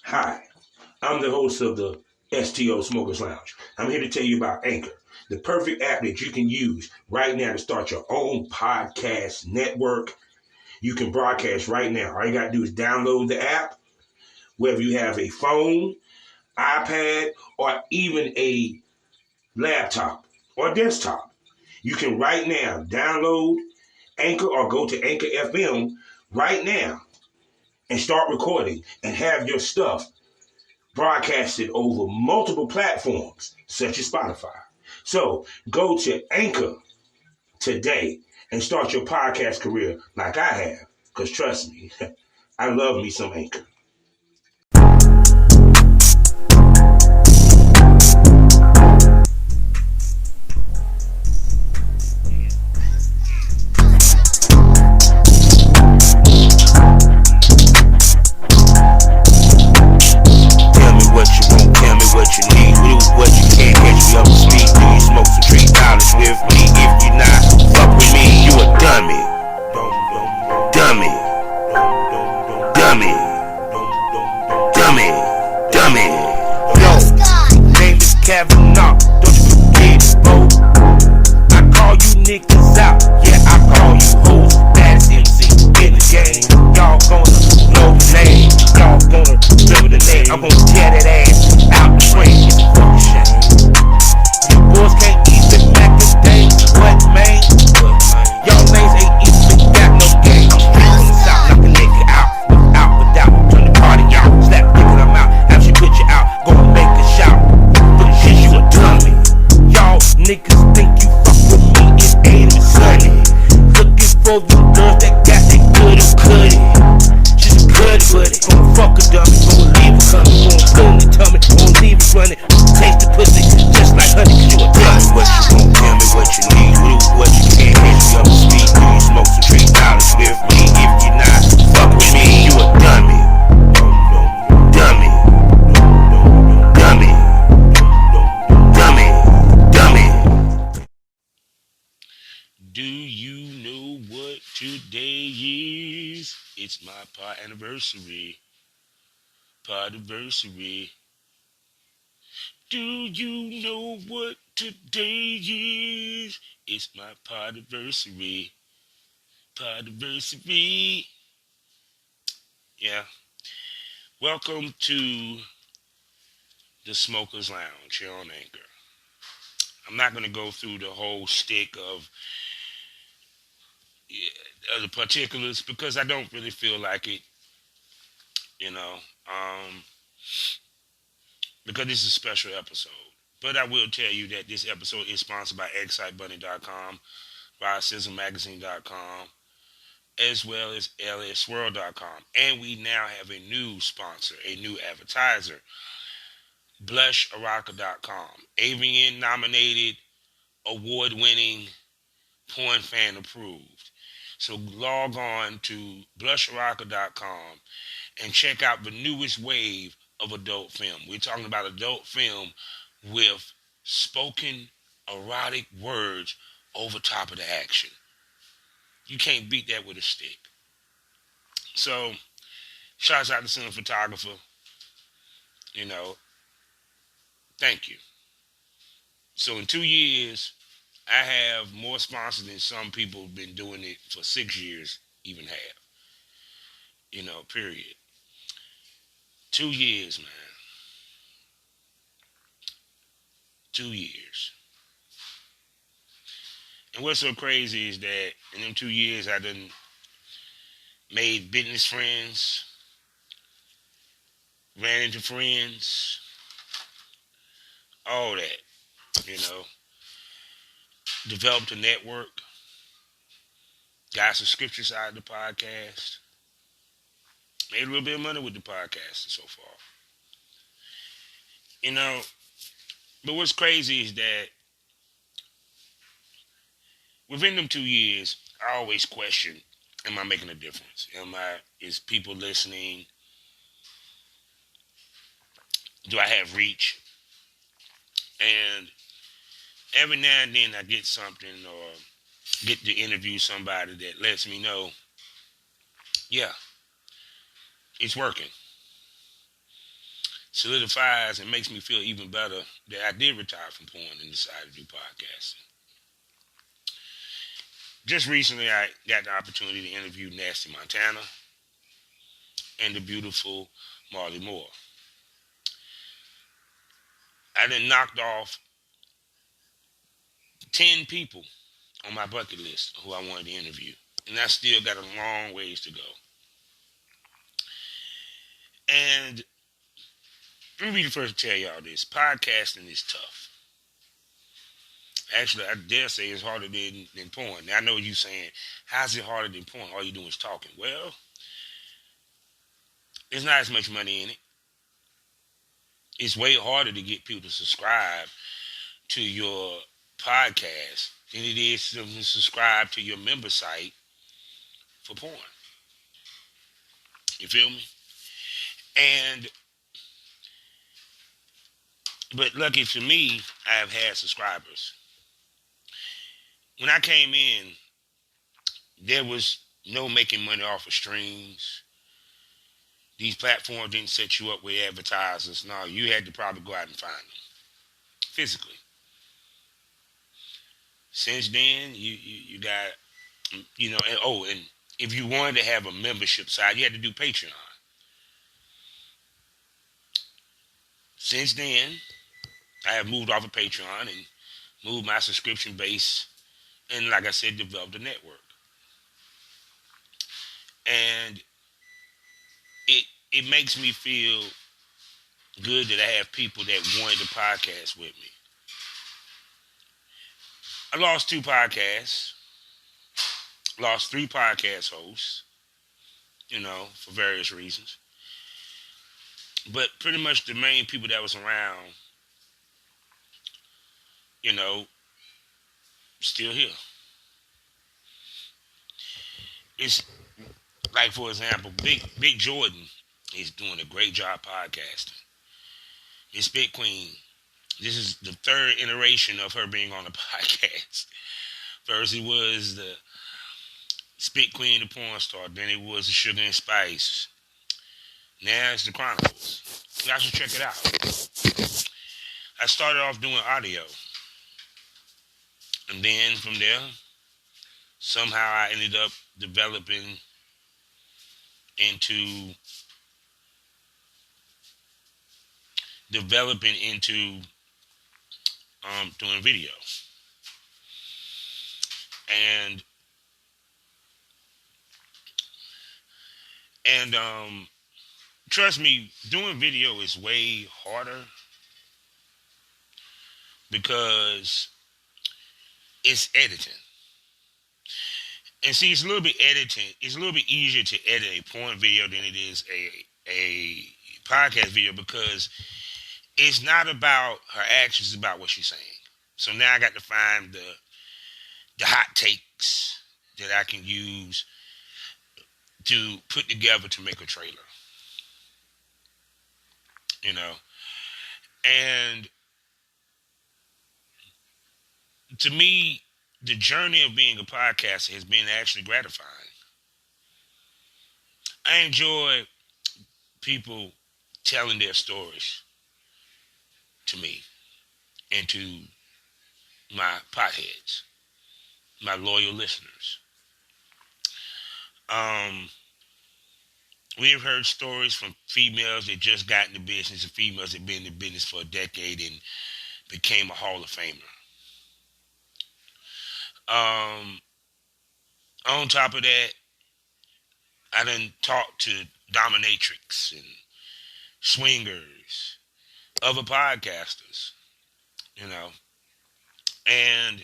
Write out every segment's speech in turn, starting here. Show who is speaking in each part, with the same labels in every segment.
Speaker 1: Hi, I'm the host of the STO Smokers Lounge. I'm here to tell you about Anchor, the perfect app that you can use right now to start your own podcast network. You can broadcast right now. All you got to do is download the app, whether you have a phone, iPad, or even a laptop or desktop. You can right now download Anchor or go to Anchor FM right now and start recording and have your stuff broadcasted over multiple platforms such as Spotify. So go to Anchor today and start your podcast career like I have. Because trust me, I love me some Anchor.
Speaker 2: Tell me what you want, tell me what you need. Do what you can, catch me up to speed. Do you smoke some $3 with me? If you not, fuck with me, you a dummy. Dummy. Dummy. Dummy. Dummy. Yo, name is Kavanaugh, don't you forget it, bro. I call you niggas out, yeah, I call you hoes. Baddest MC in the game. Y'all gonna know the name. Y'all gonna remember the name. I'm gonna tear that ass out the frame. It's a fucking shame. You boys can't even back the day. What, man? Y'all lanes ain't even got no game. I'm straight from the south, knock a nigga out. Without, turn the party out. Slap nigga, I'm out. Have she put you out, go and make a shout. For the shit, you a dummy. Y'all niggas think you fuck with me, it ain't even sunny. Looking for the girls that got that good and cutty. She's good with it. Gonna fuck a dummy, gonna leave her coming. Gonna put in the tummy, gonna leave it running. Taste the pussy just like honey, cause you a dummy. Tell me what you want, tell me what you need. Do what you can, catch me up to speed. Do you smoke some $3 with me? If you not, fuck with me, you a dummy. Dummy. Dummy. Dummy. Dummy. Do you know what today is? It's my pod anniversary. Podiversary. Do you know what today is? It's my podiversary. Podiversary. Yeah. Welcome to the Smokers Lounge here on Anchor. I'm not going to go through the whole stick of the particulars because I don't really feel like it, you know, because this is a special episode. But I will tell you that this episode is sponsored by ExciteBunny.com, by SizzleMagazine.com, as well as LSWorld.com. And we now have a new sponsor, a new advertiser, BlushAraka.com. Avian nominated, award-winning, porn fan approved. So log on to BlushAraka.com and check out the newest wave of adult film. We're talking about adult film with spoken erotic words over top of the action. You can't beat that with a stick. So, shouts out to cinematographer. You know, thank you. So in 2 years, I have more sponsors than some people have been doing it for 6 years even have. You know, period. 2 years, man. 2 years. And what's so crazy is that in them 2 years, I done made business friends, ran into friends, all that, you know. Developed a network, got subscriptions out of the podcast, made a little bit of money with the podcast so far. You know, but what's crazy is that within them 2 years, I always question, am I making a difference? Is people listening? Do I have reach? And every now and then I get something or get to interview somebody that lets me know, yeah, it's working. solidifies and makes me feel even better that I did retire from porn and decided to do podcasting. Just recently, I got the opportunity to interview Nasty Montana and the beautiful Marley Moore. I then knocked off 10 people on my bucket list who I wanted to interview. And I still got a long ways to go. And let me be the first to tell y'all this. Podcasting is tough. Actually, I dare say it's harder than porn. Now, I know you saying, how's it harder than porn? All you doing is talking. Well, there's not as much money in it. It's way harder to get people to subscribe to your podcast than it is to subscribe to your member site for porn. You feel me? But lucky for me, I have had subscribers. When I came in, there was no making money off of streams. These platforms didn't set you up with advertisers. No, you had to probably go out and find them physically. Since then, you got, and if you wanted to have a membership side, you had to do Patreon. Since then, I have moved off of Patreon and moved my subscription base and, like I said, developed a network. And it makes me feel good that I have people that wanted to podcast with me. I lost 2 podcasts, lost 3 podcast hosts, for various reasons. But pretty much the main people that was around, still here. It's like, for example, Big Jordan is doing a great job podcasting. Miss Big Queen, this is the 3rd iteration of her being on the podcast. First it was the Spit Queen, the porn star. Then it was the Sugar and Spice. Now it's the Chronicles. You guys should check it out. I started off doing audio. And then from there, somehow I ended up developing into doing video. And trust me, doing video is way harder because it's editing. And see, it's a little bit easier to edit a porn video than it is a podcast video because it's not about her actions, it's about what she's saying. So now I got to find the hot takes that I can use to put together to make a trailer. And to me, the journey of being a podcaster has been actually gratifying. I enjoy people telling their stories to me and to my potheads, my loyal listeners. We've heard stories from females that just got in the business and females that have been in the business for a decade and became a Hall of Famer. On top of that, I done talked to dominatrix and swingers, other podcasters, and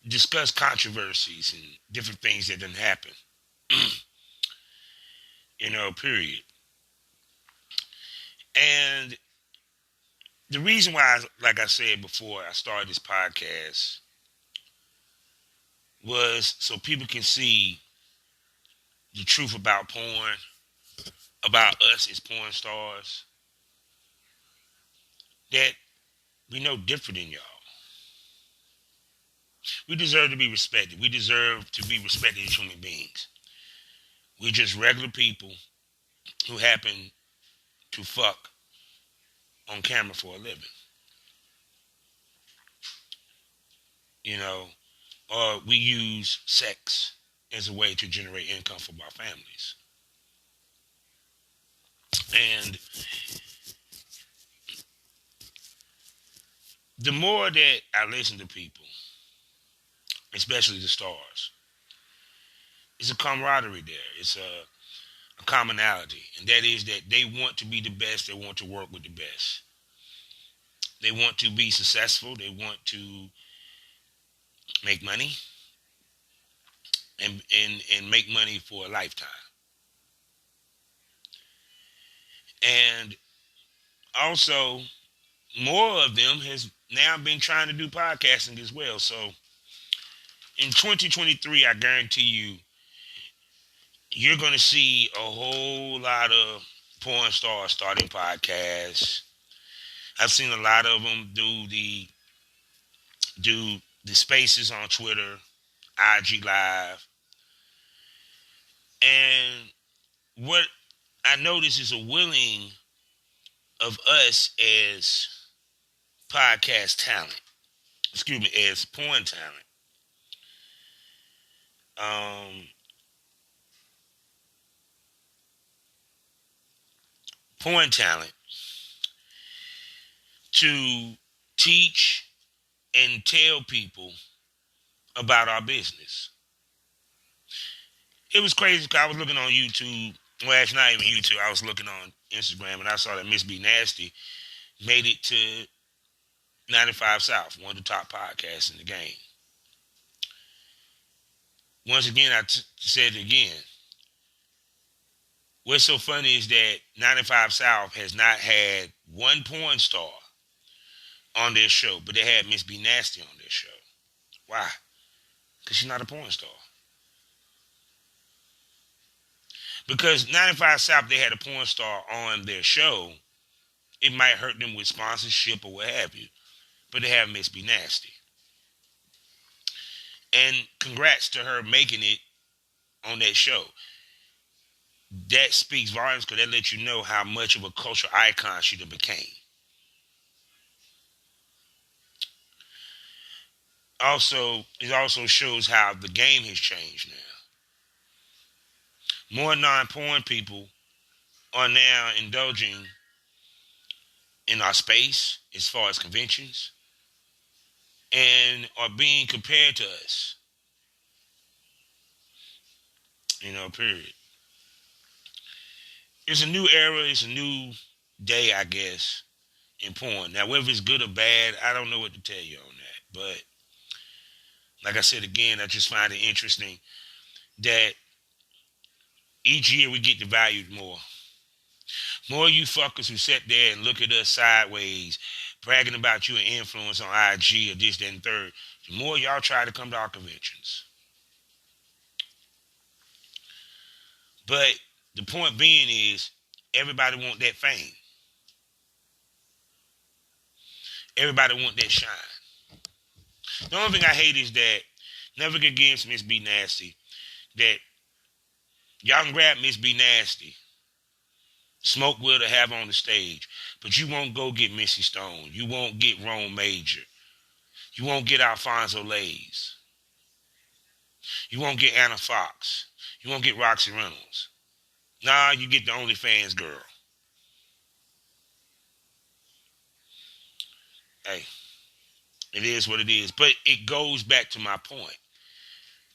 Speaker 2: discuss controversies and different things that done happen, period. And the reason why, like I said before, I started this podcast was so people can see the truth about porn, about us as porn stars, that we know different than y'all. We deserve to be respected. We deserve to be respected as human beings.
Speaker 1: We're just regular people who happen to fuck on camera for a living. You know, or we use sex as a way to generate income for our families. And the more that I listen to people, especially the stars, it's a camaraderie there. It's a commonality. And that is that they want to be the best. They want to work with the best. They want to be successful. They want to make money and make money for a lifetime. And also, more of them has now been trying to do podcasting as well. So in 2023, I guarantee you're going to see a whole lot of porn stars starting podcasts. I've seen a lot of them do the spaces on Twitter, IG Live. And what I notice is a willing of us as podcast talent, as porn talent. Porn talent to teach and tell people about our business. It was crazy because I was looking on YouTube. Well, it's not even YouTube. I was looking on Instagram and I saw that Miss B Nasty made it to 95 South, one of the top podcasts in the game. Once again, I said it again. What's so funny is that 95 South has not had one porn star on their show, but they had Miss B Nasty on their show. Why? Because she's not a porn star. Because 95 South, they had a porn star on their show, it might hurt them with sponsorship or what have you. But they have Miss B Nasty. And congrats to her making it on that show. That speaks volumes because that lets you know how much of a cultural icon she done became. Also, it also shows how the game has changed now. More non-porn people are now indulging in our space as far as conventions and are being compared to us. Period. It's a new era. It's a new day, I guess, in porn. Now, whether it's good or bad, I don't know what to tell you on that. But like I said again, I just find it interesting that each year we get devalued more. More you fuckers who sit there and look at us sideways, bragging about you and influence on IG or this, that, and third, the more y'all try to come to our conventions. But the point being is, everybody want that fame. Everybody want that shine. The only thing I hate is that, never get against Miss B Nasty, that y'all can grab Miss B Nasty, smoke with her, have on the stage, but you won't go get Missy Stone. You won't get Rome Major. You won't get Alfonso Lays. You won't get Anna Fox. You won't get Roxy Reynolds. Nah, you get the OnlyFans girl. Hey, it is what it is. But it goes back to my point.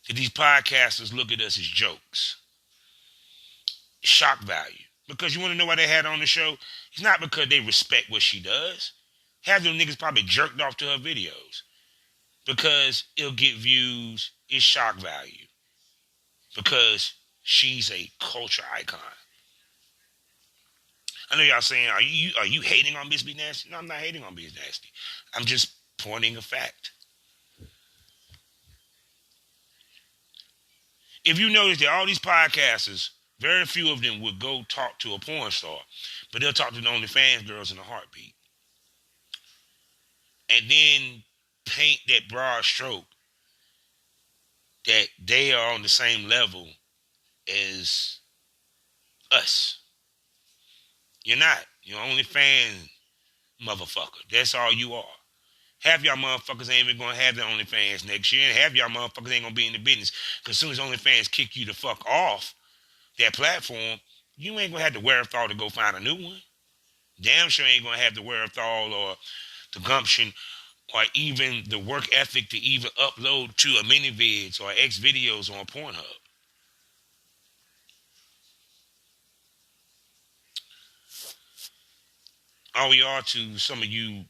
Speaker 1: That these podcasters look at us as jokes. Shock value. Because you want to know why they had her on the show? It's not because they respect what she does. Half them niggas probably jerked off to her videos. Because it'll get views. It's shock value. Because she's a culture icon. I know y'all saying, are you hating on Miss B Nasty? No, I'm not hating on Miss Nasty. I'm just pointing a fact. If you notice that all these podcasters, very few of them would go talk to a porn star, but they'll talk to the OnlyFans girls in a heartbeat. And then paint that broad stroke that they are on the same level as
Speaker 2: is us. You're not. You're OnlyFans motherfucker. That's all you are. Half y'all motherfuckers ain't even gonna have their OnlyFans next year, and half y'all motherfuckers ain't gonna be in the business. Cause as soon as OnlyFans kick you the fuck off that platform, you ain't gonna have the wherewithal to go find a new one. Damn sure ain't gonna have the wherewithal or the gumption or even the work ethic to even upload to a mini-vids or X videos on Pornhub. All we are to some of you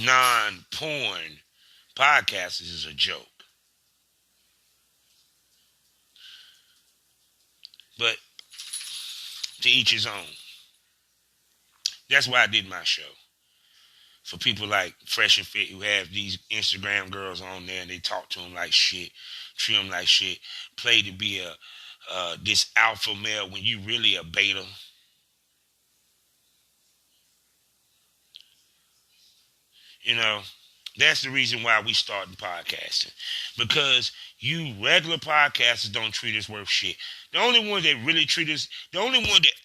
Speaker 2: non-porn podcasters is a joke. But to each his own. That's why I did my show. For people like Fresh and Fit who have these Instagram girls on there and they talk to them like shit, treat them like shit, play to be this alpha male when you really a beta. You know, that's the reason why we started podcasting. Because you regular podcasters don't treat us worth shit. The only one that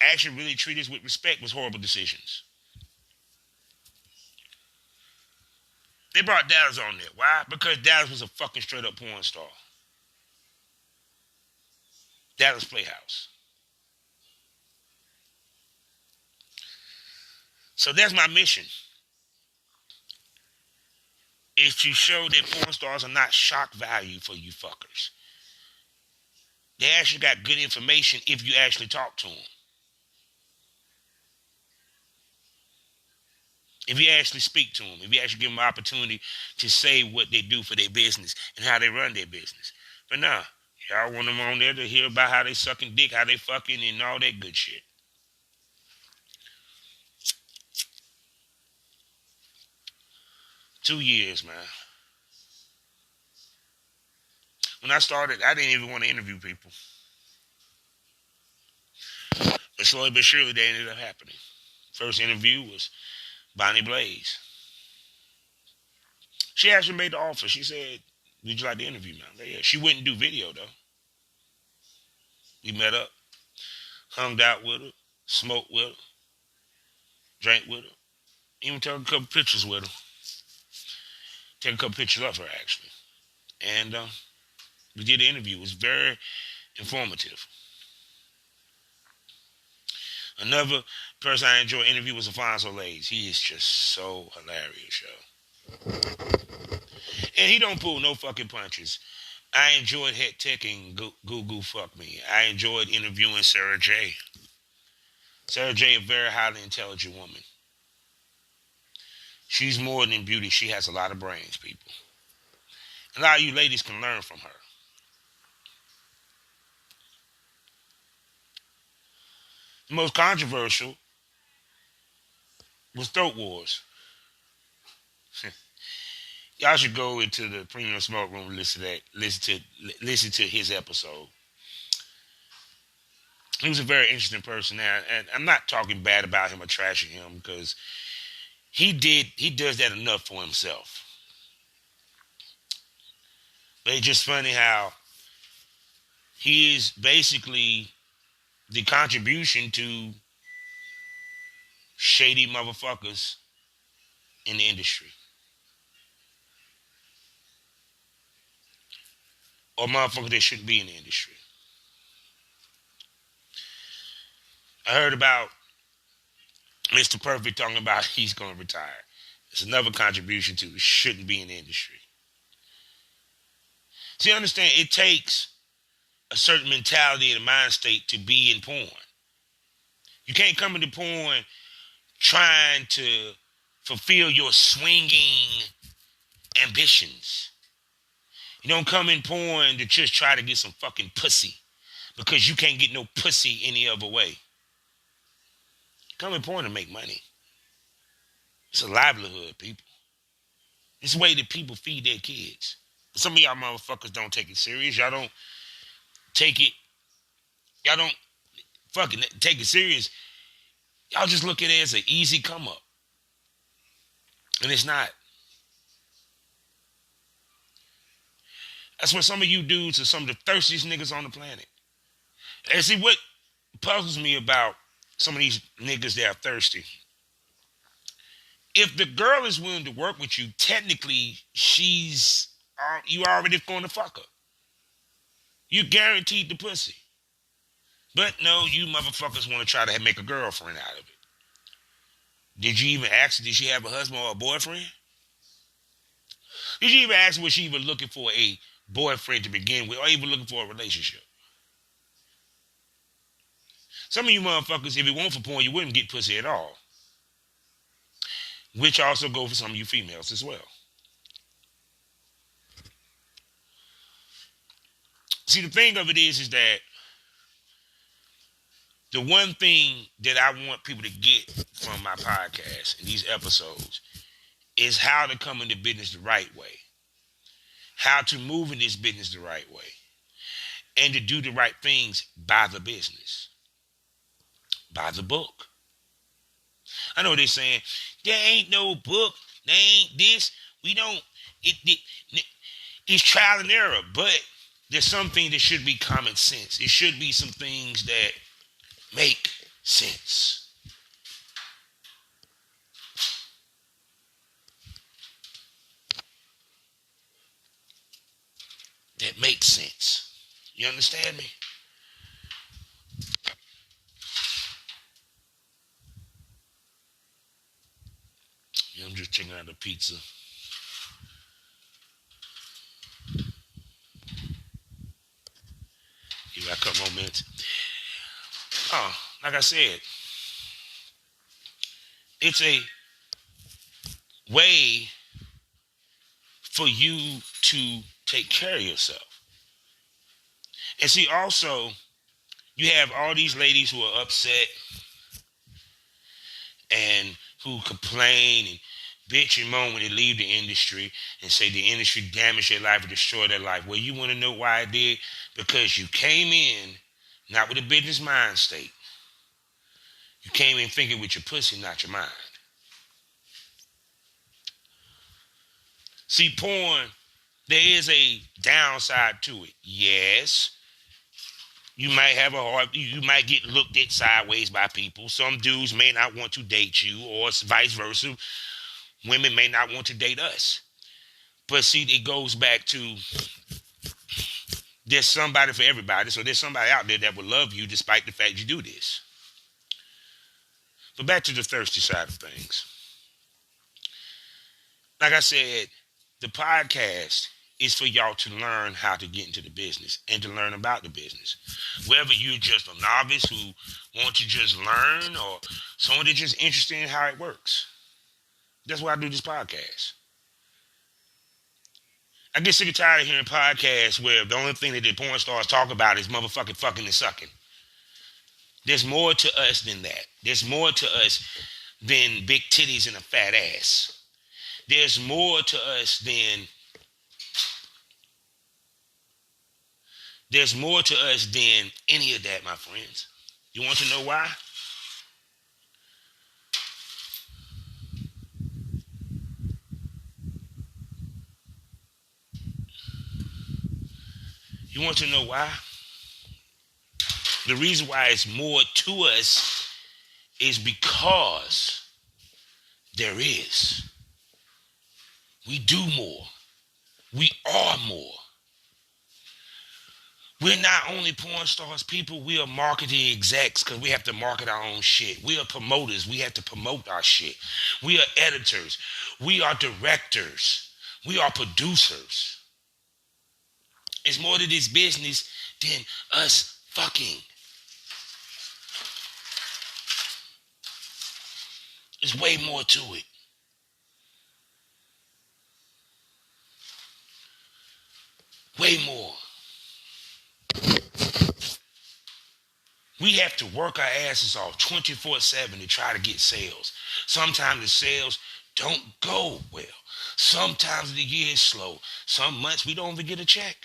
Speaker 2: actually really treat us with respect was Horrible Decisions. They brought Dallas on there. Why? Because Dallas was a fucking straight up porn star. Dallas Playhouse. So that's my mission. Is to show that porn stars are not shock value for you fuckers. They actually got good information if you actually talk to them. If you actually speak to them, if you actually give them an opportunity to say what they do for their business and how they run their business. But nah, y'all want them on there to hear about how they sucking dick, how they fucking and all that good shit. Two years, man. When I started, I didn't even want to interview people. But slowly but surely, they ended up happening. First interview was Bonnie Blaze. She actually made the offer. She said, would you like to interview me? Like, yeah. She wouldn't do video, though. We met up, hung out with her, smoked with her, drank with her, even took a couple pictures with her. Take a couple pictures of her, actually. And we did the interview. It was very informative. Another person I enjoyed interview was Alfonso Lays. He is just so hilarious, yo. And he don't pull no fucking punches. I enjoyed Het Tech and Goo Fuck Me. I enjoyed interviewing Sarah J. Sarah J, a very highly intelligent woman. She's more than beauty. She has a lot of brains, people. A lot of you ladies can learn from her. The most controversial was Throat Wars. Y'all should go into the Premium Smoke Room and listen to his episode. He was a very interesting person now, and I'm not talking bad about him or trashing him because he does that enough for himself. But it's just funny how he is basically the contribution to shady motherfuckers in the industry. Or motherfuckers that shouldn't be in the industry. I heard about Mr. Perfect talking about he's going to retire. It's another contribution to shouldn't be in the industry. See, understand, it takes a certain mentality and a mind state to be in porn. You can't come into porn trying to fulfill your swinging ambitions. You don't come in porn to just try to get some fucking pussy because you can't get no pussy any other way. Come in porn to make money. It's a livelihood, people. It's the way that people feed their kids. Some of y'all motherfuckers don't take it serious. Y'all don't take it. Y'all don't fucking take it serious. Y'all just look at it as an easy come up. And it's not. That's what some of you dudes are some of the thirstiest niggas on the planet.
Speaker 1: And see what puzzles me about some of these niggas that are thirsty. If the girl is willing to work with you, technically you already going to fuck her. You guaranteed the pussy. But no, you motherfuckers want to try to make a girlfriend out of it. Did you even ask her, did she have a husband or a boyfriend? Did you even ask her, was she even looking for a boyfriend to begin with or even looking for a relationship? Some of you motherfuckers, if it weren't for porn, you wouldn't get pussy at all. Which also go for some of you females as well. See, the thing of it is that the one thing that I want people to get from my podcast and these episodes is how to come into business the right way, how to move in this business the right way, and to do the right things by the business, by the book. I know they're saying, there ain't no book, there ain't this, we don't, it's trial and error, but there's something that should be common sense. It should be some things that make sense. That makes sense. You understand me? I'm just checking out the pizza. Give me a couple more minutes. Oh, like I said, it's a way for you to take care of yourself. And see, also, you have all these ladies who are upset and who complain and bitch and moan when they leave the industry and say the industry damaged their life or destroyed their life. Well, you want to know why it did? Because you came in not with a business mind state. You came in thinking with your pussy, not your mind. See, porn, there is a downside to it. Yes. You might have you might get looked at sideways by people. Some dudes may not want to date you, or vice versa. Women may not want to date us. But see, it goes back to there's somebody for everybody. So there's somebody out there that will love you despite the fact you do this. But back to the thirsty side of things. Like I said, the podcast is for y'all to learn how to get into the business and to learn about the business. Whether you're just a novice who wants to just learn or someone that's just interested in how it works. That's why I do this podcast. I get sick and tired of hearing podcasts where the only thing that the porn stars talk about is motherfucking fucking and sucking. There's more to us than that. There's more to us than big titties and a fat ass. There's more to us than any of that, my friends. You want to know why? You want to know why? The reason why it's more to us is because there is. We do more. We are more. We're not only porn stars, people. We are marketing execs because we have to market our own shit. We are promoters. We have to promote our shit. We are editors. We are directors. We are producers. It's more to this business than us fucking. There's way more to it. Way more. We have to work our asses off 24/7 to try to get sales. Sometimes the sales don't go well. Sometimes the year is slow. Some months we don't even get a check.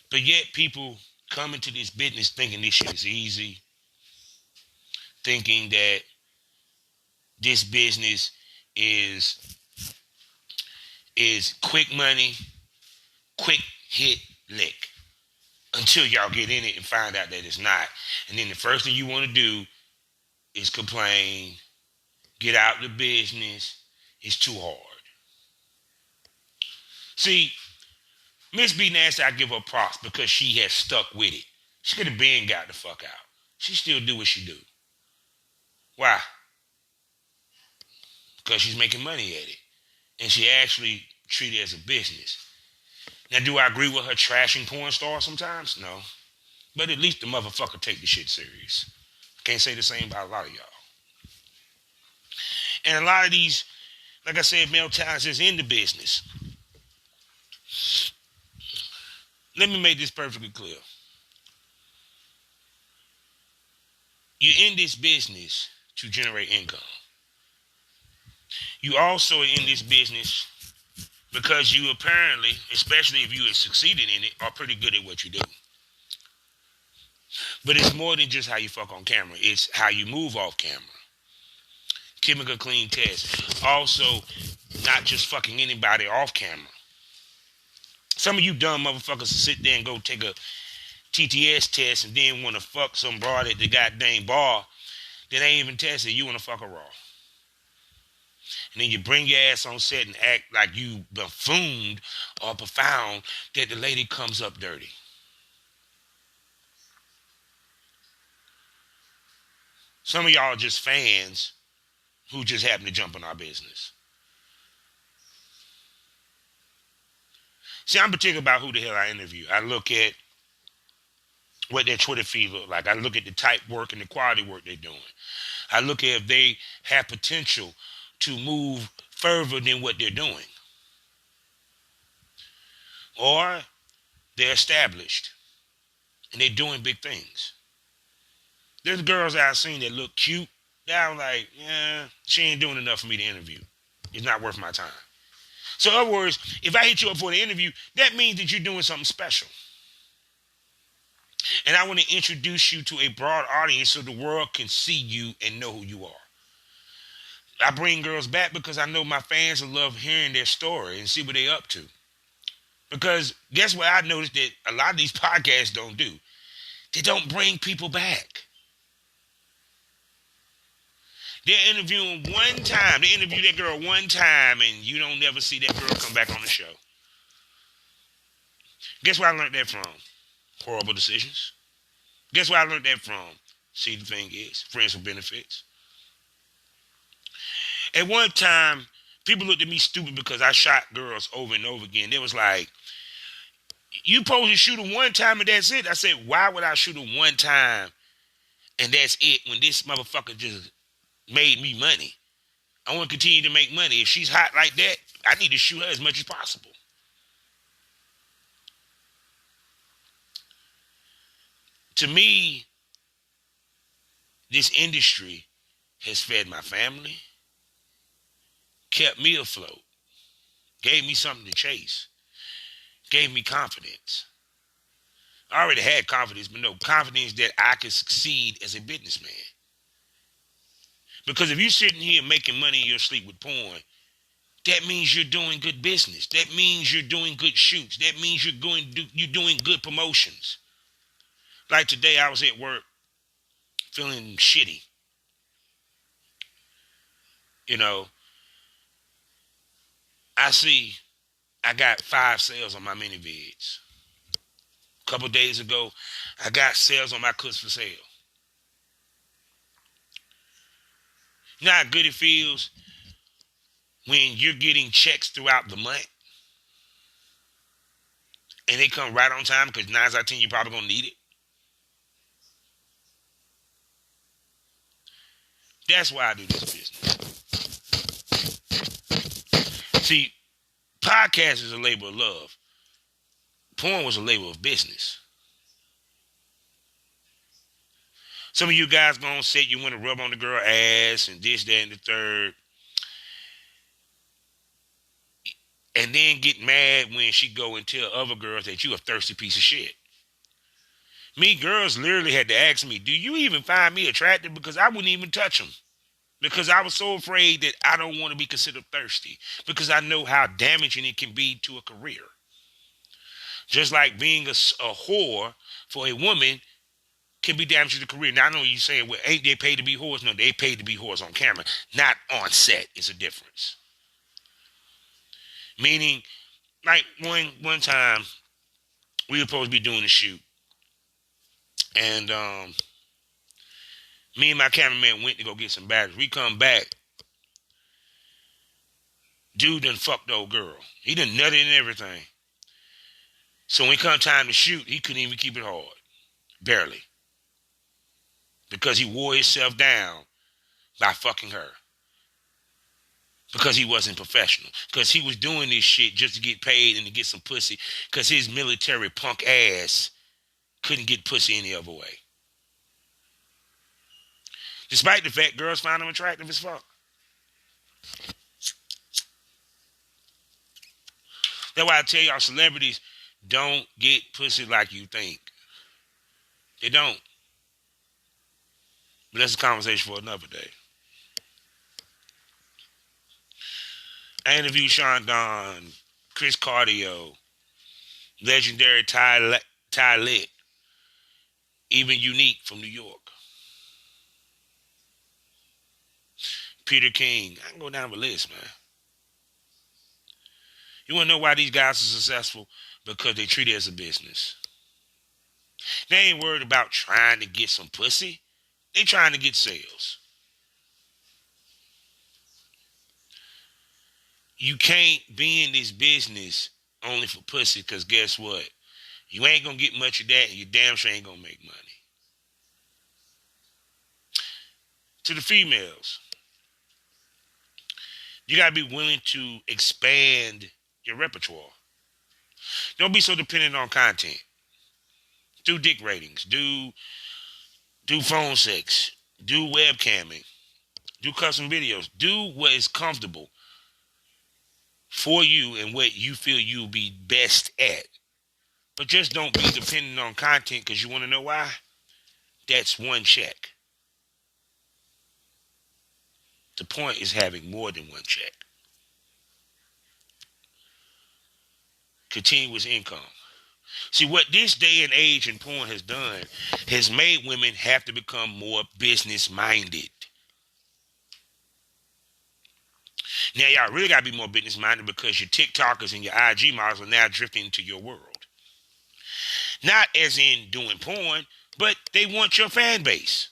Speaker 1: But yet people come into this business thinking this shit is easy. Thinking that this business is quick money, quick hit lick. until y'all get in it and find out that it's not. And then the first thing you want to do is complain, get out the business. It's too hard. See, Miss B Nasty, I give her props because she has stuck with it. She could have been got the fuck out. She still do what she do. Why? Because she's making money at it. And she actually treat it as a business. Now, do I agree with her trashing porn stars sometimes? No. But at least the motherfucker take the shit serious. Can't say the same about a lot of y'all. And a lot of these, like I said, male talents is in the business. Let me make this perfectly clear. You're in this business to generate income. You also are in this business because you apparently, especially if you have succeeded in it, are pretty good at what you do. But it's more than just how you fuck on camera. It's how you move off camera. Chemical clean test. Also, not just fucking anybody off camera. Some of you dumb motherfuckers sit there and go take a TTS test and then want to fuck some broad at the goddamn bar that ain't even tested. You want to fuck her raw. And then you bring your ass on set and act like you buffooned or profound that the lady comes up dirty. Some of y'all are just fans who just happen to jump in our business. See, I'm particular about who the hell I interview. I look at what their Twitter feed look like. I look at the type work and the quality work they're doing. I look at if they have potential to move further than what they're doing. Or they're established and they're doing big things. There's girls that I've seen that look cute. That I'm like, yeah, she ain't doing enough for me to interview. It's not worth my time. So in other words, if I hit you up for the interview, that means that you're doing something special. And I want to introduce you to a broad audience so the world can see you and know who you are. I bring girls back because I know my fans will love hearing their story and see what they're up to. Because guess what I noticed that a lot of these podcasts don't do? They don't bring people back. They're interviewing one time. They interview that girl one time and you don't never see that girl come back on the show. Guess where I learned that from? Horrible Decisions. Guess where I learned that from? See, the thing is, Friends with Benefits. At one time, people looked at me stupid because I shot girls over and over again. They was like, you supposed to shoot them one time and that's it. I said, why would I shoot them one time and that's it when this motherfucker just made me money? I want to continue to make money. If she's hot like that, I need to shoot her as much as possible. To me, this industry has fed my family, kept me afloat, gave me something to chase, gave me confidence. I already had confidence, but no confidence that I could succeed as a businessman. Because if you're sitting here making money in your sleep with porn, that means you're doing good business. That means you're doing good shoots. That means you're doing good promotions. Like today, I was at work feeling shitty. You know, I got 5 sales on my mini vids. A couple days ago, I got sales on my Cooks for Sale. You know how good it feels when you're getting checks throughout the month and they come right on time because 9 out of 10 you're probably going to need it? That's why I do this business. See, podcast is a labor of love. Porn was a labor of business. Some of you guys go on set, you want to rub on the girl ass and this, that, and the third. And then get mad when she go and tell other girls that you a thirsty piece of shit. Me, girls literally had to ask me, do you even find me attractive? Because I wouldn't even touch them. Because I was so afraid that I don't want to be considered thirsty. Because I know how damaging it can be to a career. Just like being a whore for a woman can be damaging to the career. Now, I know you saying, well, ain't they paid to be whores? No, they paid to be whores on camera, not on set. It's a difference. Meaning, like one time, we were supposed to be doing a shoot. And me and my cameraman went to go get some batteries. We come back. Dude done fucked the old girl. He done nutted and everything. So when it come time to shoot, he couldn't even keep it hard. Barely. Because he wore himself down by fucking her. Because he wasn't professional. Because he was doing this shit just to get paid and to get some pussy. Because his military punk ass couldn't get pussy any other way. Despite the fact girls found him attractive as fuck. That's why I tell y'all, celebrities don't get pussy like you think. They don't. But that's a conversation for another day. I interviewed Sean Don, Chris Cardio, legendary Ty Lit, even Unique from New York. Peter King. I can go down the list, man. You want to know why these guys are successful? Because they treat it as a business. They ain't worried about trying to get some pussy. They trying to get sales. You can't be in this business only for pussy, because guess what? You ain't going to get much of that, and you damn sure ain't going to make money. To the females, you got to be willing to expand your repertoire. Don't be so dependent on content. Do dick ratings. Do phone sex. Do webcamming. Do custom videos. Do what is comfortable for you and what you feel you'll be best at. But just don't be dependent on content, because you want to know why? That's one check. The point is having more than one check. Continuous income. See, what this day and age in porn has done has made women have to become more business-minded. Now, y'all really got to be more business-minded, because your TikTokers and your IG models are now drifting into your world. Not as in doing porn, but they want your fan base.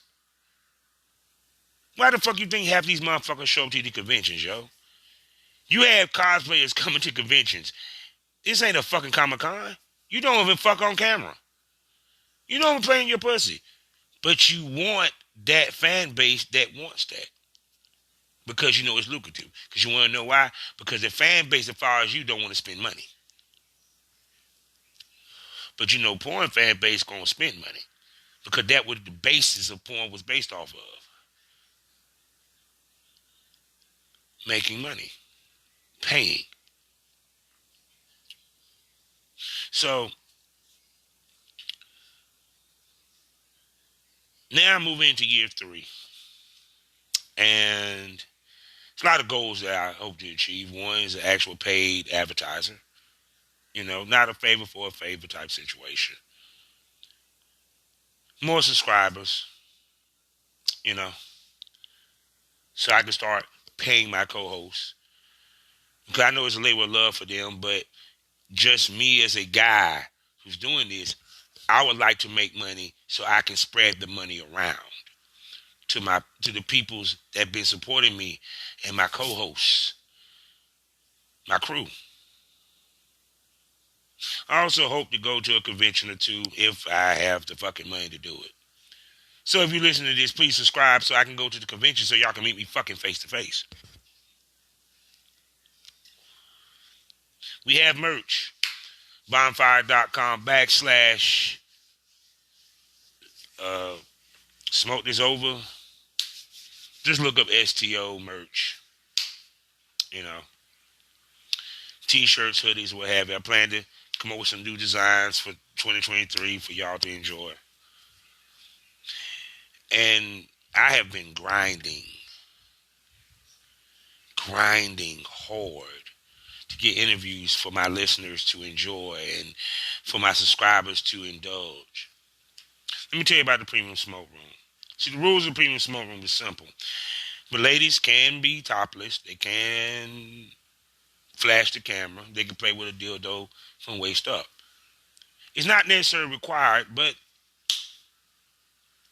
Speaker 1: Why the fuck you think half these motherfuckers show up to the conventions, yo? You have cosplayers coming to conventions. This ain't a fucking Comic-Con. You don't even fuck on camera. You don't even play in your pussy. But you want that fan base that wants that. Because you know it's lucrative. Because you want to know why? Because the fan base that follows you don't want to spend money. But you know porn fan base going to spend money. Because that was the basis of porn was based off of. Making money. Paying. So, now I'm moving into year 3. And there's a lot of goals that I hope to achieve. One is an actual paid advertiser. You know, not a favor for a favor type situation. More subscribers. You know. So I can start paying my co-hosts. Because I know it's a labor of love for them, but just me as a guy who's doing this, I would like to make money so I can spread the money around to the peoples that have been supporting me and my co-hosts, my crew. I also hope to go to a convention or two if I have the fucking money to do it. So if you listen to this, please subscribe so I can go to the convention so y'all can meet me fucking face to face. We have merch. Bonfire.com / Smoke This Over. Just look up STO merch. You know. T-shirts, hoodies, what have you. I plan to come up with some new designs for 2023 for y'all to enjoy. And I have been grinding hard
Speaker 2: to get interviews for my listeners to enjoy and for my subscribers to indulge. Let me tell you about the Premium Smoke Room. See, the rules of the Premium Smoke Room is simple. But ladies can be topless. They can flash the camera. They can play with a dildo from waist up. It's not necessarily required, but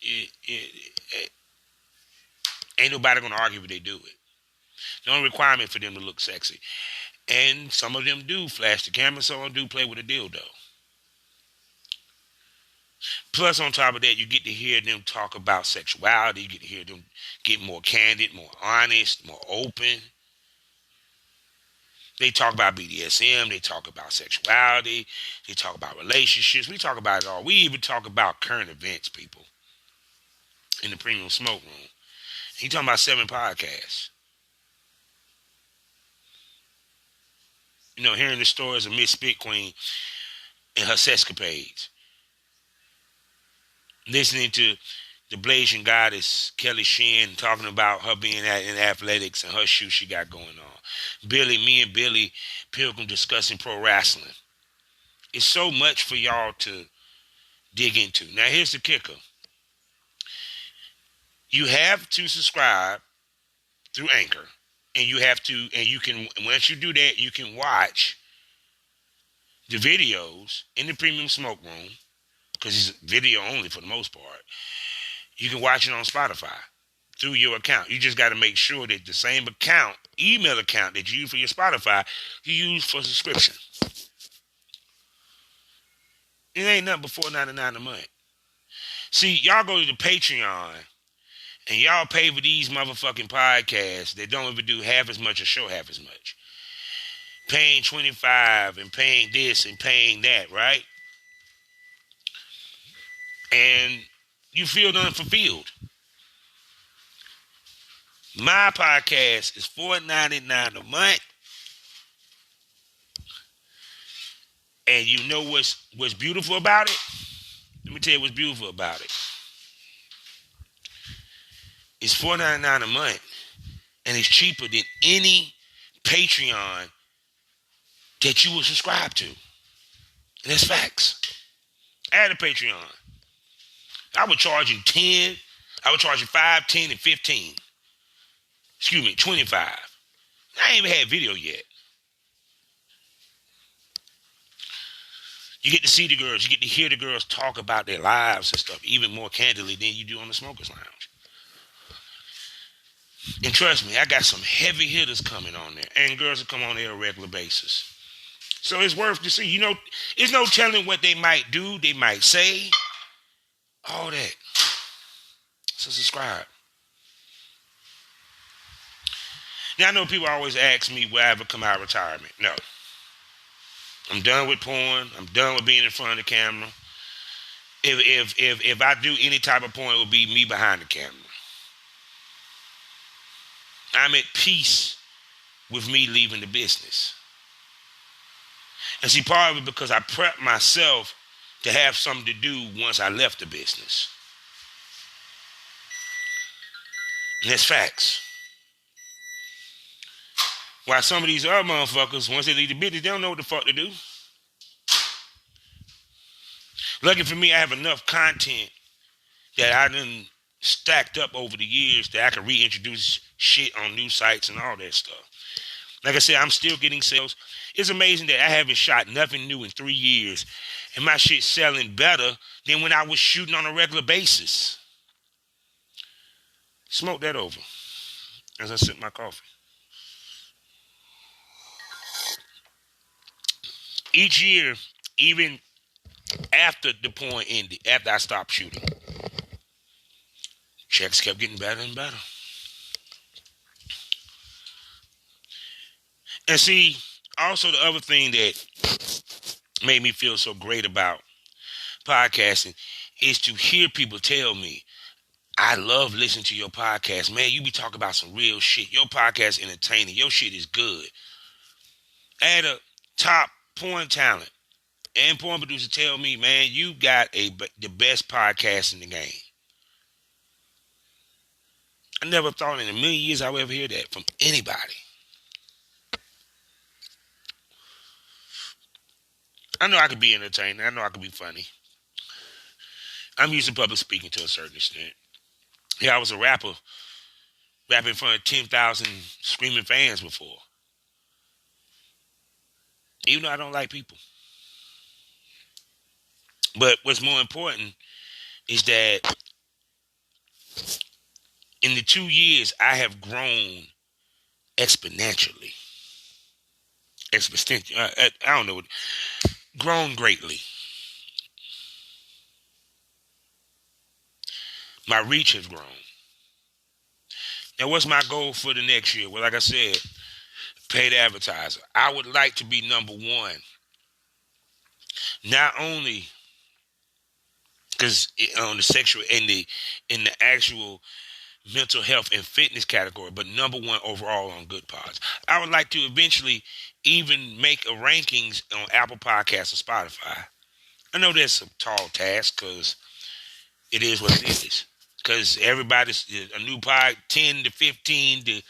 Speaker 2: it ain't nobody going to argue if they do it. The only requirement for them to look sexy. And some of them do flash the camera. Some of them do play with a dildo. Plus, on top of that, you get to hear them talk about sexuality. You get to hear them get more candid, more honest, more open. They talk about BDSM. They talk about sexuality. They talk about relationships. We talk about it all. We even talk about current events, people, in the Premium Smoke Room. He talking about 7 podcasts. You know, hearing the stories of Miss Spit Queen and her sexcapades. Listening to the Blazing Goddess, Kelly Shin, talking about her being in athletics and her shoe she got going on. Me and Billy Pilgrim discussing pro wrestling. It's so much for y'all to dig into. Now, here's the kicker. You have to subscribe through Anchor. And you can, once you do that, you can watch the videos in the Premium Smoke Room, because it's video only for the most part. You can watch it on Spotify through your account. You just got to make sure that the same account, email account that you use for your Spotify, you use for subscription. It ain't nothing but $4.99 a month. See, y'all go to the Patreon and y'all pay for these motherfucking podcasts that don't even do half as much or show half as much. Paying $25 and paying this and paying that, right? And you feel unfulfilled. My podcast is $4.99 a month. And you know what's beautiful about it? Let me tell you what's beautiful about it. It's $4.99 a month. And it's cheaper than any Patreon that you will subscribe to. And that's facts. I had a Patreon. I would charge you 10. I would charge you 5, 10, and 15. Excuse me, 25. I ain't even had video yet. You get to see the girls. You get to hear the girls talk about their lives and stuff even more candidly than you do on the Smokers Lounge. And trust me, I got some heavy hitters coming on there. And girls that come on there on a regular basis. So it's worth to see. You know, there's no telling what they might do. They might say. All that. So subscribe. Now, I know people always ask me, will I ever come out of retirement? No. I'm done with porn. I'm done with being in front of the camera. If I do any type of porn, it will be me behind the camera. I'm at peace with me leaving the business. And see, part of it because I prepped myself to have something to do once I left the business. And that's facts. While some of these other motherfuckers, once they leave the business, they don't know what the fuck to do. Lucky for me, I have enough content that I done stacked up over the years that I can reintroduce shit on new sites and all that stuff. Like I said, I'm still getting sales. It's amazing that I haven't shot nothing new in 3 years, and my shit's selling better than when I was shooting on a regular basis. Smoke that over as I sip my coffee. Each year, even after the porn ended, after I stopped shooting, checks kept getting better and better. And see, also the other thing that made me feel so great about podcasting is to hear people tell me, I love listening to your podcast. Man, you be talking about some real shit. Your podcast is entertaining. Your shit is good. I had a top porn talent and porn producer tell me, man, you got the best podcast in the game. I never thought in a million years I would ever hear that from anybody. I know I could be entertaining. I know I could be funny. I'm used to public speaking to a certain extent. Yeah, I was a rapper, rapping in front of 10,000 screaming fans before. Even though I don't like people. But what's more important is that in the 2 years, I have grown exponentially. I don't know. Grown greatly. My reach has grown. Now, what's my goal for the next year? Well, like I said, paid advertiser. I would like to be number one. Not only because on the sexual in the actual mental health and fitness category, but number one overall on Good Pods. I would like to eventually even make a rankings on Apple Podcasts or Spotify. I know that's a tall task because it is what it is. Because everybody's a new pod, 10 to 15 to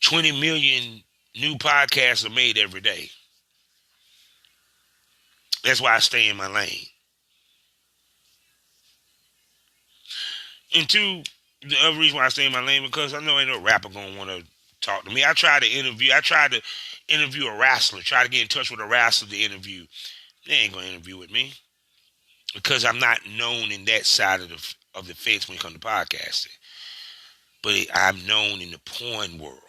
Speaker 2: 20 million new podcasts are made every day. That's why I stay in my lane. And two, the other reason why I stay in my lane, because I know ain't no rapper gonna want to talk to me. I tried to interview a wrestler, try to get in touch with a wrestler to interview. They ain't gonna interview with me because I'm not known in that side of the fence when it comes to podcasting. But I'm known in the porn world.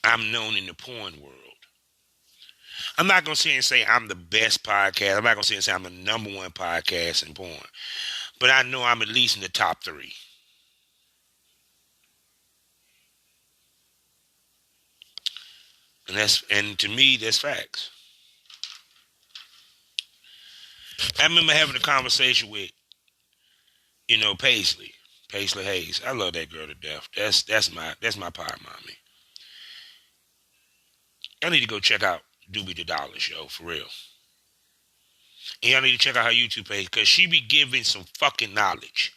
Speaker 2: I'm known in the porn world. I'm not going to sit and say I'm the best podcast. I'm not going to sit and say I'm the number one podcast in porn. But I know I'm at least in the top 3. And to me, that's facts. I remember having a conversation with, Paisley Hayes. I love that girl to death. That's my power mommy. Y'all need to go check out Doobie the Dollar Show, for real. And y'all need to check out her YouTube page, because she be giving some fucking knowledge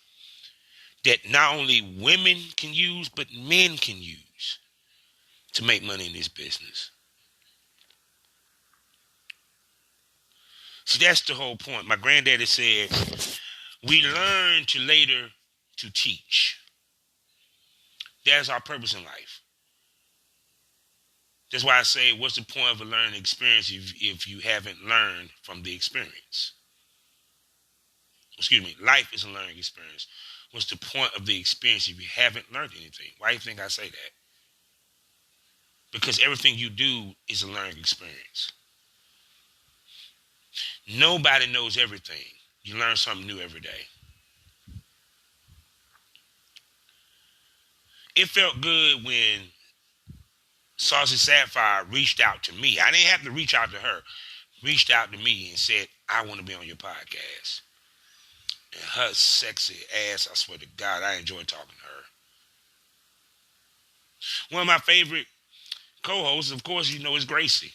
Speaker 2: that not only women can use, but men can use to make money in this business. See, that's the whole point. My granddaddy said, we learn to later to teach. That's our purpose in life. That's why I say, what's the point of a learning experience if you haven't learned from the experience? Excuse me, life is a learning experience. What's the point of the experience if you haven't learned anything? Why do you think I say that? Because everything you do is a learning experience. Nobody knows everything. You learn something new every day. It felt good when Saucy Sapphire reached out to me. I didn't have to reach out to her. Reached out to me and said, I want to be on your podcast. And her sexy ass, I swear to God, I enjoy talking to her. One of my favorite co-hosts, of course, is Gracie.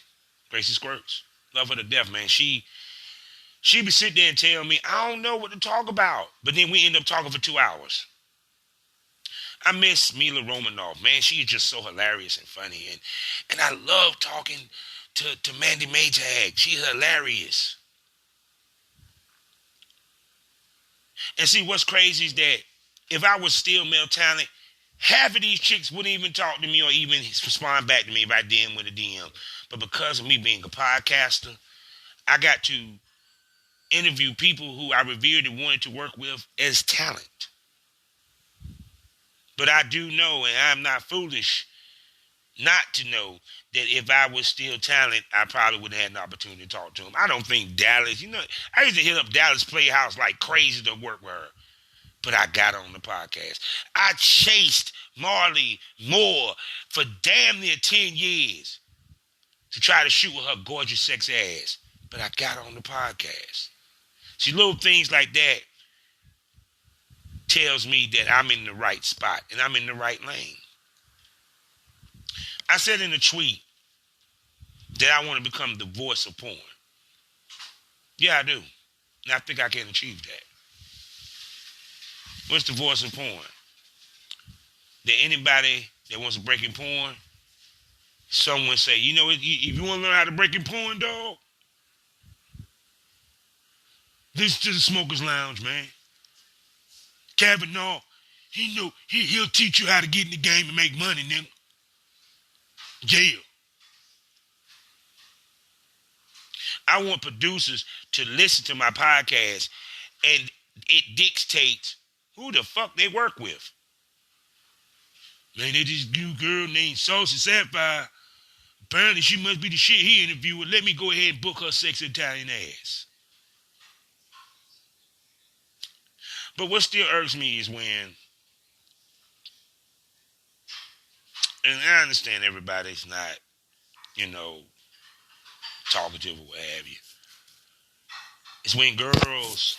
Speaker 2: Gracie Squirts. Love her to death, man. She be sitting there and tell me, I don't know what to talk about. But then we end up talking for 2 hours. I miss Mila Romanoff, man. She is just so hilarious and funny. And I love talking to Mandy Maytag. She's hilarious. And see, what's crazy is that if I was still male talent, half of these chicks wouldn't even talk to me or even respond back to me if I DM with a DM. But because of me being a podcaster, I got to interview people who I revered and wanted to work with as talent. But I do know, and I'm not foolish not to know, that if I was still talent, I probably wouldn't have had an opportunity to talk to him. I don't think Dallas, I used to hit up Dallas Playhouse like crazy to work with her. But I got on the podcast. I chased Marley Moore for damn near 10 years to try to shoot with her gorgeous sex ass. But I got on the podcast. See, little things like that tells me that I'm in the right spot and I'm in the right lane. I said in a tweet that I want to become the voice of porn. Yeah, I do. And I think I can achieve that. What's the voice of porn? That anybody that wants to break in porn
Speaker 1: Someone say, you know, if you want to learn how to break your porn, dog, this to the Smokers Lounge, man. Kavanaugh, he'll teach you how to get in the game and make money, nigga. Yeah. I want producers to listen to my podcast and it dictates who the fuck they work with. Man, there's this new girl named Saucy Sapphire. Apparently she must be the shit he interviewed. Let me go ahead and book her sexy Italian ass. But what still irks me is when, and I understand everybody's not, talkative or what have you. It's when girls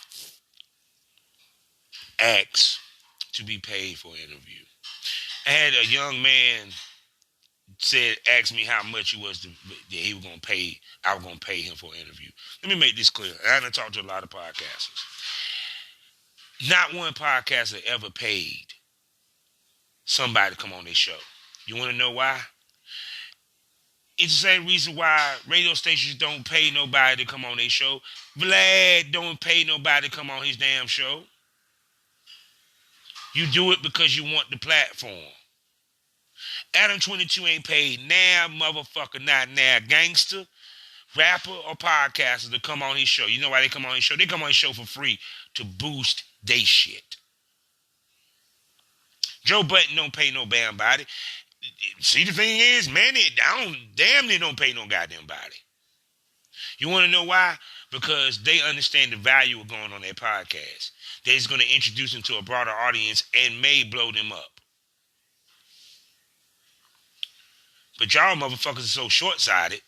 Speaker 1: ask to be paid for an interview. I had a young man asked me how much he was he was gonna pay. I was gonna pay him for an interview. Let me make this clear. I done talked to a lot of podcasters. Not one podcaster ever paid somebody to come on their show. You want to know why? It's the same reason why radio stations don't pay nobody to come on their show. Vlad don't pay nobody to come on his damn show. You do it because you want the platform. Adam 22 ain't paid now, motherfucker, not now. Gangster, rapper, or podcaster to come on his show. You know why they come on his show? They come on his show for free to boost they shit. Joe Budden don't pay no damn body. See, the thing is, man, they don't pay no goddamn body. You want to know why? Because they understand the value of going on their podcast. They're just going to introduce them to a broader audience and may blow them up. But y'all motherfuckers are so short-sighted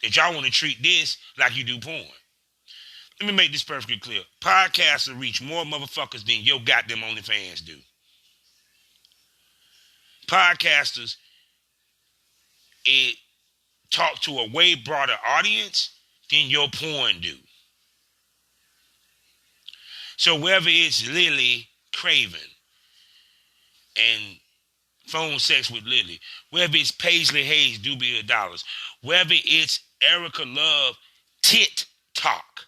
Speaker 1: that y'all want to treat this like you do porn. Let me make this perfectly clear. Podcasts will reach more motherfuckers than your goddamn OnlyFans do. Podcasters, it talk to a way broader audience than your porn do. So whether it's Lily Craven and phone sex with Lily, whether it's Paisley Hayes, Dubia Dollars, whether it's Erica Love, Tit Talk,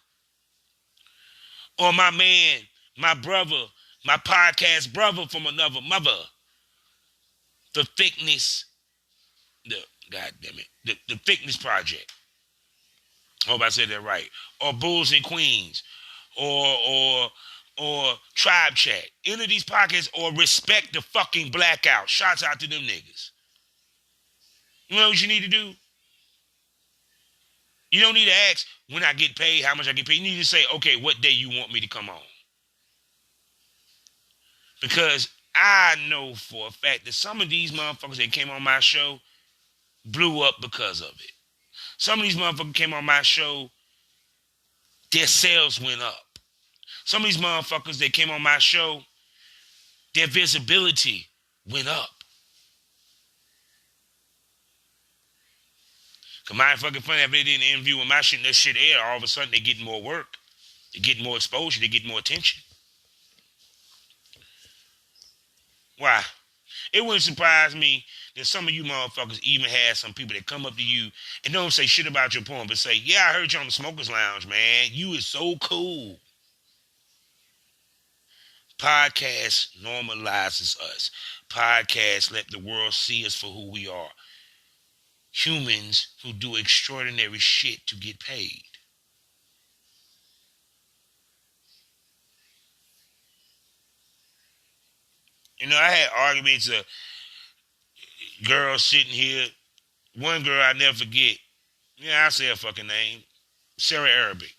Speaker 1: or my man, my brother, my podcast brother from another mother, the Thickness, the Thickness Project. I hope I said that right. Or Bulls and Queens, or Tribe Chat. Any of these podcasts, or Respect the Fucking Blackout. Shouts out to them niggas. You know what you need to do? You don't need to ask when I get paid, how much I get paid. You need to say, okay, what day you want me to come on? Because I know for a fact that some of these motherfuckers that came on my show blew up because of it. Some of these motherfuckers came on my show, their sales went up. Some of these motherfuckers that came on my show, their visibility went up. Cause my fucking funny, if they did an interview with my shit and that shit air, all of a sudden they get more work. They get more exposure. They get more attention. Why? It wouldn't surprise me that some of you motherfuckers even had some people that come up to you and don't say shit about your porn, but say, yeah, I heard you on the Smokers Lounge, man. You is so cool. Podcast normalizes us. Podcast let the world see us for who we are. Humans who do extraordinary shit to get paid. You know, I had arguments of girls sitting here. One girl I never forget, I'll say her fucking name, Sarah Arabic,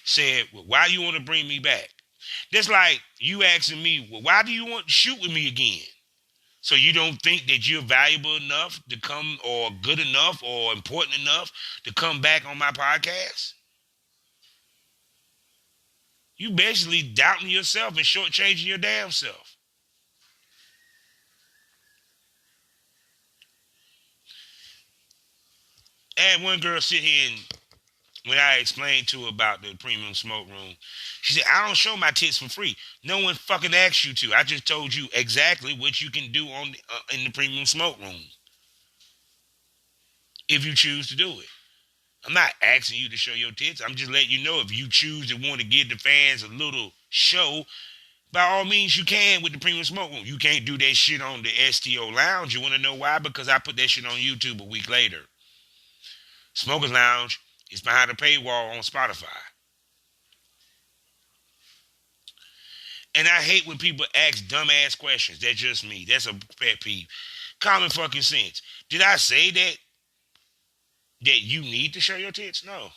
Speaker 1: said, well, why you want to bring me back? That's like you asking me, well, why do you want to shoot with me again? So you don't think that you're valuable enough to come, or good enough, or important enough to come back on my podcast? You basically doubting yourself and shortchanging your damn self. I had one girl sit here and when I explained to her about the premium smoke room, she said, I don't show my tits for free. No one fucking asked you to. I just told you exactly what you can do on in the premium smoke room. if you choose to do it. I'm not asking you to show your tits. I'm just letting you know if you choose to want to give the fans a little show, by all means you can with the Premium Smoke Room. You can't do that shit on the STO Lounge. You want to know why? Because I put that shit on YouTube a week later. Smokers Lounge is behind a paywall on Spotify. And I hate when people ask dumbass questions. That's just me. That's a pet peeve. Common fucking sense. Did I say that you need to show your tits? No.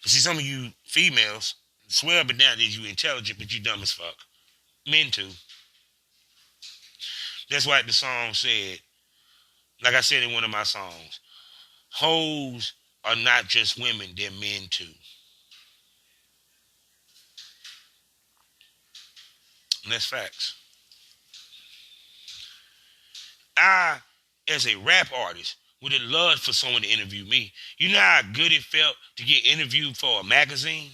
Speaker 1: But see, some of you females swear up and down that you intelligent, but you dumb as fuck. Men too. That's why the song said, like I said in one of my songs, hoes are not just women, they're men too. And that's facts. I, as a rap artist, would have loved for someone to interview me. You know how good it felt to get interviewed for a magazine?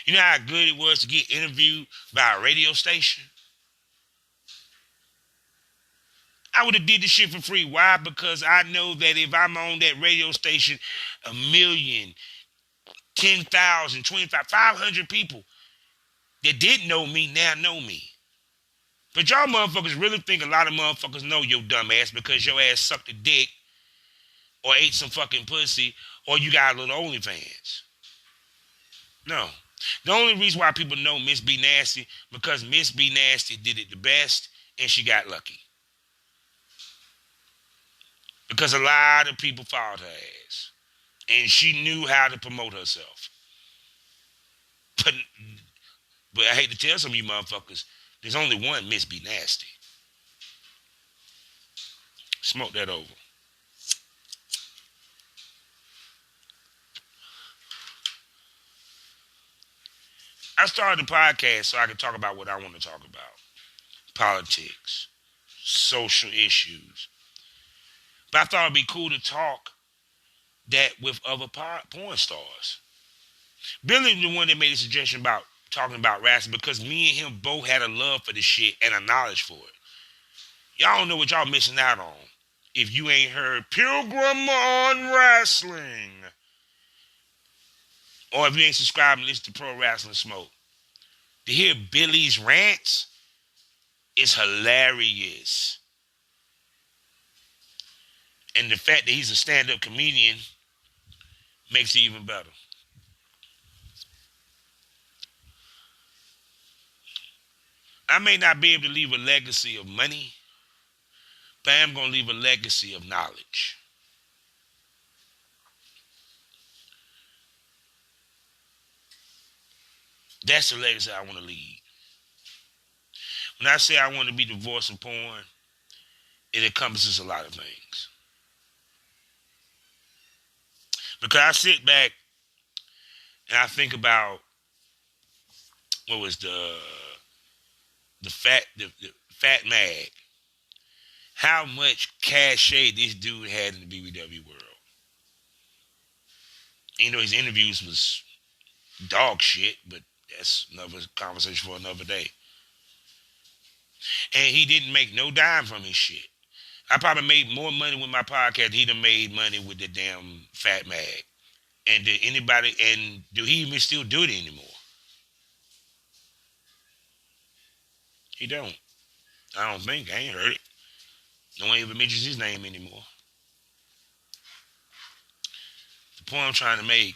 Speaker 1: You know how good it was to get interviewed by a radio station? I would have did this shit for free. Why? Because I know that if I'm on that radio station, 1 million, 10,000, 25, 500 people that didn't know me now know me. But y'all motherfuckers really think a lot of motherfuckers know your dumb ass because your ass sucked a dick or ate some fucking pussy or you got a little OnlyFans. No. The only reason why people know Miss B Nasty because Miss B Nasty did it the best and she got lucky. Because a lot of people followed her ass. And she knew how to promote herself. But I hate to tell some of you motherfuckers, there's only one Miss B Nasty. Smoke that over. I started the podcast so I could talk about what I want to talk about. Politics, social issues. But I thought it'd be cool to talk that with other porn stars. Billy was the one that made a suggestion about talking about wrestling because me and him both had a love for this shit and a knowledge for it. Y'all don't know what y'all missing out on if you ain't heard Pilgrim on Wrestling. Or if you ain't subscribed and listen to Pro Wrestling Smoke. To hear Billy's rants is hilarious. And the fact that he's a stand-up comedian makes it even better. I may not be able to leave a legacy of money, but I am going to leave a legacy of knowledge. That's the legacy I want to leave. When I say I want to be divorced from porn, it encompasses a lot of things. Because I sit back and I think about what was the Fat Mag. How much cachet this dude had in the BBW world. You know, his interviews was dog shit, but that's another conversation for another day. And he didn't make no dime from his shit. I probably made more money with my podcast than he done made money with the damn Fat Mag. And do he even still do it anymore? He don't. I don't think. I ain't heard it. No one even mentions his name anymore. The point I'm trying to make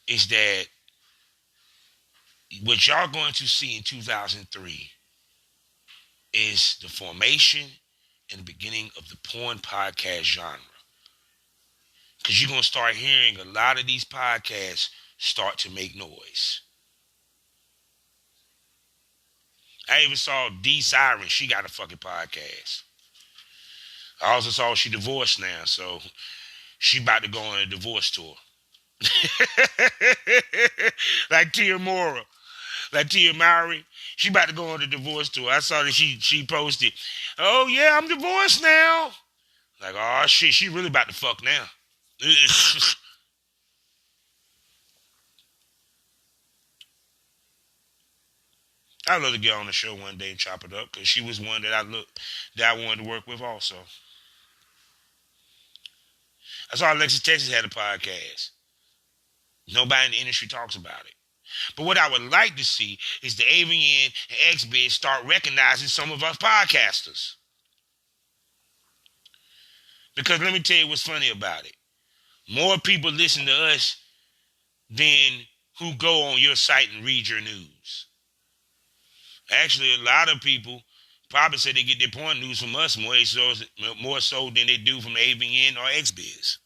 Speaker 1: is that what y'all going to see in 2003 is the formation and the beginning of the porn podcast genre. Because you're going to start hearing a lot of these podcasts start to make noise. I even saw D Siren. She got a fucking podcast. I also saw she divorced now, so she about to go on a divorce tour. Like Tia Mora. Like Tia Mowry. She about to go on a divorce tour. I saw that she posted, oh yeah, I'm divorced now. Like, oh shit, she really about to fuck now. I'd love to get on the show one day and chop it up because she was one that I wanted to work with also. I saw Alexis Texas had a podcast. Nobody in the industry talks about it. But what I would like to see is the AVN and XBiz start recognizing some of us podcasters. Because let me tell you what's funny about it. More people listen to us than who go on your site and read your news. Actually, a lot of people probably say they get their porn news from us more so than they do from AVN or XBiz.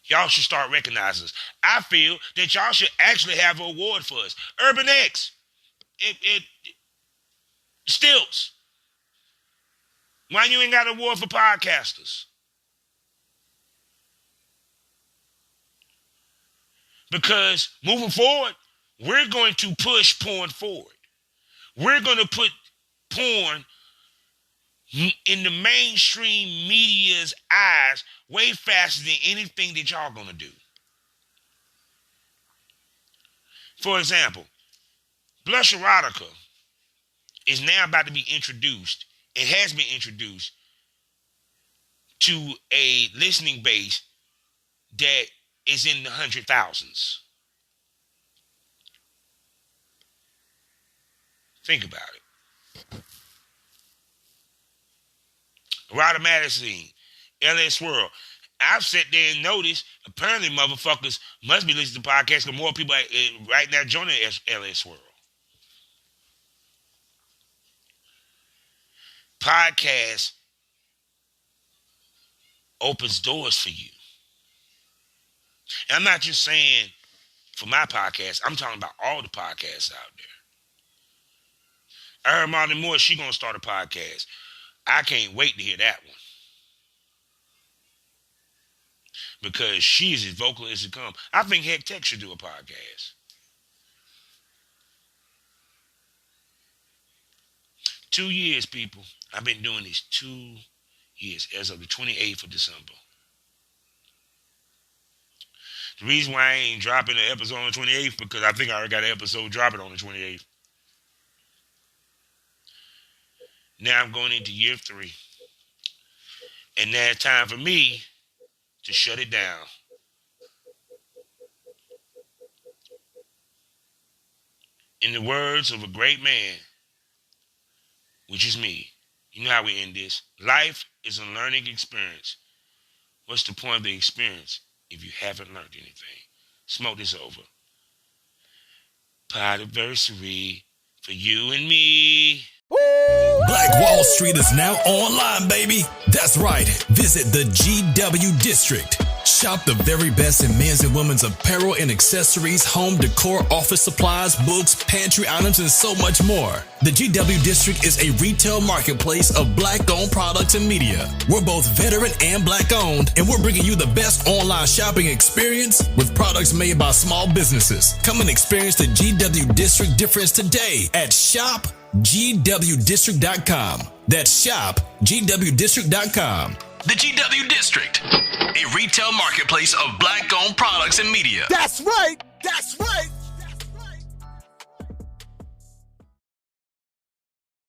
Speaker 1: Y'all should start recognizing us. I feel that y'all should actually have an award for us. Urban X. Stilts. Why you ain't got an award for podcasters? Because moving forward, we're going to push porn forward. We're going to put porn in the mainstream media's eyes way faster than anything that y'all going to do. For example, Blush Erotica is now about to be introduced. It has been introduced to a listening base that is in the 100,000s. Think about it. Ryder Madison, LA Swirl. I've sat there and noticed, apparently motherfuckers must be listening to podcasts because more people right now joining LA Swirl. Podcast opens doors for you. And I'm not just saying for my podcast. I'm talking about all the podcasts out there. I heard Marty Moore, she going to start a podcast. I can't wait to hear that one. Because she's as vocal as it comes. I think Heck Tech should do a podcast. 2 years, people. I've been doing this 2 years as of the 28th of December. The reason why I ain't dropping an episode on the 28th because I think I already got an episode dropping on the 28th. Now I'm going into year 3. And now it's time for me to shut it down. In the words of a great man, which is me, you know how we end this. Life is a learning experience. What's the point of the experience if you haven't learned anything? Smoke this over. Podiversary for you and me.
Speaker 3: Black Wall Street is now online, baby. That's right. Visit the GW District. Shop the very best in men's and women's apparel and accessories, home decor, office supplies, books, pantry items, and so much more. The GW District is a retail marketplace of Black-owned products and media. We're both veteran and Black-owned, and we're bringing you the best online shopping experience with products made by small businesses. Come and experience the GW District difference today at shopgwdistrict.com. That's shopgwdistrict.com. The GW District, a retail marketplace of Black-owned products and media.
Speaker 4: That's right. That's right.